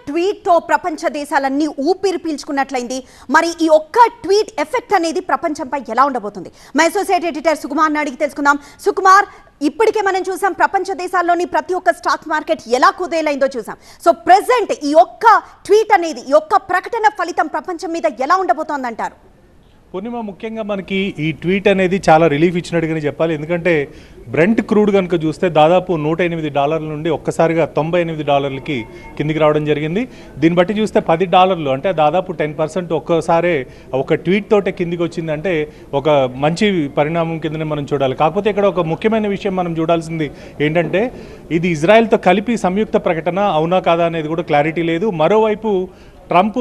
Tweet తో ప్రపంచ దేశాలన్నీ ఊపిరి పీల్చుకున్నట్లయింది. మరి ఈ ఒక్క ట్వీట్ ఎఫెక్ట్ అనేది ప్రపంచంపై ఎలా ఉండబోతుంది? మా అసోసియేట్ ఎడిటర్ సుకుమార్ని అడిగి తెలుసుకుందాం. సుకుమార్, ఇప్పటికే మనం చూసాం ప్రపంచ దేశాల్లోని ప్రతి ఒక్క స్టాక్ మార్కెట్ ఎలా కుదేలైందో చూసాం. సో ప్రెసెంట్ ఈ ఒక్క ట్వీట్ అనేది, ఈ ఒక్క ప్రకటన ఫలితం ప్రపంచం మీద ఎలా ఉండబోతోందంటారు? పూర్ణిమ, ముఖ్యంగా మనకి ఈ ట్వీట్ అనేది చాలా రిలీఫ్ ఇచ్చినట్టుగానే చెప్పాలి. ఎందుకంటే బ్రెంట్ క్రూడ్ కనుక చూస్తే దాదాపు $108 నుండి ఒక్కసారిగా $98 కిందికి రావడం జరిగింది. దీన్ని బట్టి చూస్తే $10 అంటే దాదాపు 10% ఒక్కసారే ఒక ట్వీట్ తోటే కిందికి వచ్చిందంటే ఒక మంచి పరిణామం కిందనే మనం చూడాలి. కాకపోతే ఇక్కడ ఒక ముఖ్యమైన విషయం మనం చూడాల్సింది ఏంటంటే, ఇది ఇజ్రాయెల్తో కలిపి సంయుక్త ప్రకటన అవునా కాదా అనేది కూడా క్లారిటీ లేదు. మరోవైపు ట్రంప్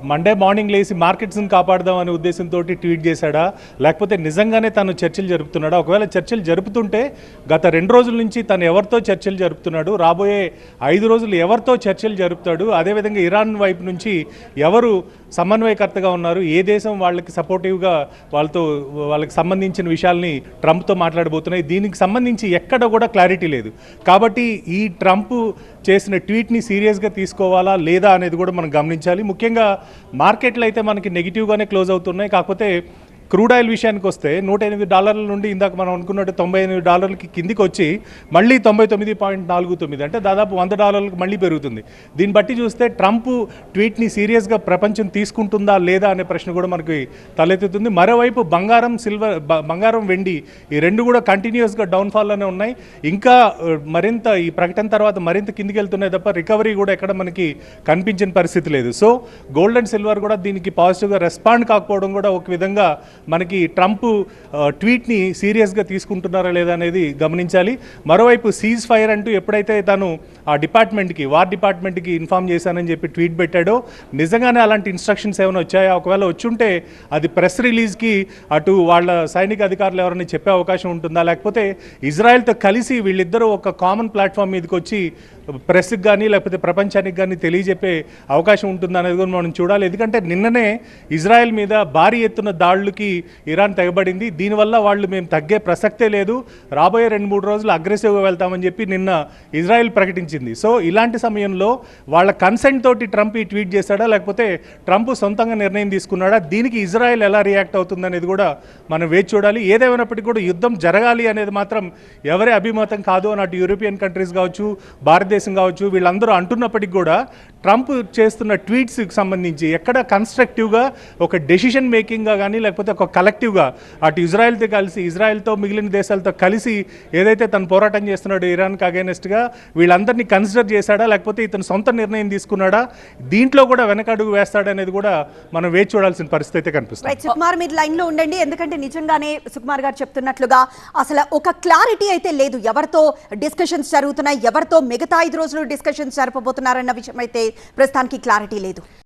మండే మార్నింగ్ లేసి మార్కెట్స్ని కాపాడదాం అనే ఉద్దేశంతో ట్వీట్ చేశాడా, లేకపోతే నిజంగానే తను చర్చలు జరుపుతున్నాడా? ఒకవేళ చర్చలు జరుపుతుంటే గత 2 రోజుల నుంచి తను ఎవరితో చర్చలు జరుపుతున్నాడు, రాబోయే 5 రోజులు ఎవరితో చర్చలు జరుపుతాడు, అదేవిధంగా ఇరాన్ వైపు నుంచి ఎవరు సమన్వయకర్తగా ఉన్నారు, ఏ దేశం వాళ్ళకి సపోర్టివ్గా వాళ్ళకి సంబంధించిన విషయాల్ని ట్రంప్తో మాట్లాడబోతున్నాయి, దీనికి సంబంధించి ఎక్కడ కూడా క్లారిటీ లేదు. కాబట్టి ఈ ట్రంప్ చేసిన ట్వీట్ని సీరియస్గా తీసుకోవాలా లేదా అనేది కూడా మనం గమనించాలి. ముఖ్యంగా మార్కెట్లు అయితే మనకి నెగిటివ్గానే క్లోజ్ అవుతున్నాయి. కాకపోతే క్రూడ్ ఆయిల్ విషయానికి వస్తే $108 నుండి ఇందాక మనం అనుకున్నట్టు $98 కిందికి వచ్చి మళ్ళీ 99.49 అంటే దాదాపు $100 మళ్ళీ పెరుగుతుంది. దీన్ని బట్టి చూస్తే ట్రంప్ ట్వీట్ని సీరియస్గా ప్రపంచం తీసుకుంటుందా లేదా అనే ప్రశ్న కూడా మనకి తలెత్తుతుంది. మరోవైపు బంగారం వెండి ఈ రెండు కూడా కంటిన్యూస్గా డౌన్ఫాల్లోనే ఉన్నాయి. ఇంకా మరింత ఈ ప్రకటన తర్వాత మరింత కిందికి వెళ్తున్నాయి తప్ప రికవరీ కూడా ఎక్కడ మనకి కనిపించిన పరిస్థితి లేదు. సో గోల్డ్ అండ్ సిల్వర్ కూడా దీనికి పాజిటివ్గా రెస్పాండ్ కాకపోవడం కూడా ఒక విధంగా మనకి ట్రంప్ ట్వీట్ని సీరియస్గా తీసుకుంటున్నారా లేదా అనేది గమనించాలి. మరోవైపు సీజ్ ఫైర్ అంటూ ఎప్పుడైతే తను ఆ వార్ డిపార్ట్మెంట్కి ఇన్ఫామ్ చేశానని చెప్పి ట్వీట్ పెట్టాడో, నిజంగానే అలాంటి ఇన్స్ట్రక్షన్స్ ఏమైనా వచ్చాయా? ఒకవేళ వచ్చుంటే అది ప్రెస్ రిలీజ్కి అటు వాళ్ళ సైనిక అధికారులు ఎవరైనా చెప్పే అవకాశం ఉంటుందా, లేకపోతే ఇజ్రాయెల్తో కలిసి వీళ్ళిద్దరూ ఒక కామన్ ప్లాట్ఫామ్ మీదకి వచ్చి ప్రెస్కి కానీ లేకపోతే ప్రపంచానికి కానీ తెలియజెప్పే అవకాశం ఉంటుందా అనేది కూడా మనం చూడాలి. ఎందుకంటే నిన్ననే ఇజ్రాయెల్ మీద భారీ ఎత్తున దాడులకి ఇరాన్ తెగబడింది. దీనివల్ల వాళ్ళు మేము తగ్గే ప్రసక్తే లేదు, రాబోయే 2-3 రోజులు అగ్రెసివ్గా వెళ్తామని చెప్పి నిన్న ఇజ్రాయెల్ ప్రకటించింది. సో ఇలాంటి సమయంలో వాళ్ళ కన్సెంట్ తోటి ట్రంప్ ఈ ట్వీట్ చేశాడా, లేకపోతే ట్రంప్ సొంతంగా నిర్ణయం తీసుకున్నాడా, దీనికి ఇజ్రాయెల్ ఎలా రియాక్ట్ అవుతుంది అనేది కూడా మనం వేచి చూడాలి. ఏదేమైనప్పటికీ కూడా యుద్ధం జరగాలి అనేది మాత్రం ఎవరి అభిమతం కాదు. అటు యూరోపియన్ కంట్రీస్ కావచ్చు, భారతదేశం కావచ్చు, వీళ్ళందరూ అంటున్నప్పటికీ కూడా ట్రంప్ చేస్తున్న ట్వీట్స్కి సంబంధించి ఎక్కడ కన్స్ట్రక్టివ్గా ఒక డెసిషన్ మేకింగ్గా కానీ లేకపోతే ఒక కలెక్టివ్గా అటు ఇజ్రాయెల్తో మిగిలిన దేశాలతో కలిసి ఏదైతే తను పోరాటం చేస్తున్నాడో ఇరాన్కి అగైనెస్ట్గా, వీళ్ళందరినీ కన్సిడర్ చేశాడా, లేకపోతే ఇతను సొంత నిర్ణయం తీసుకున్నాడా, దీంట్లో కూడా వెనకడుగు వేస్తాడనేది కూడా మనం వేచి చూడాల్సిన పరిస్థితి అయితే కనిపిస్తుంది. సుకుమార్, మీరు లైన్లో ఉండండి. ఎందుకంటే నిజంగానే సుకుమార్ గారు చెప్తున్నట్లుగా అసలు ఒక క్లారిటీ అయితే లేదు. ఎవరితో డిస్కషన్స్ జరుగుతున్నాయి, ఎవరితో మిగతా 5 రోజులు డిస్కషన్స్ జరపబోతున్నారన్న విషయం అయితే ప్రస్తుతానికి క్లారిటీ లేదు.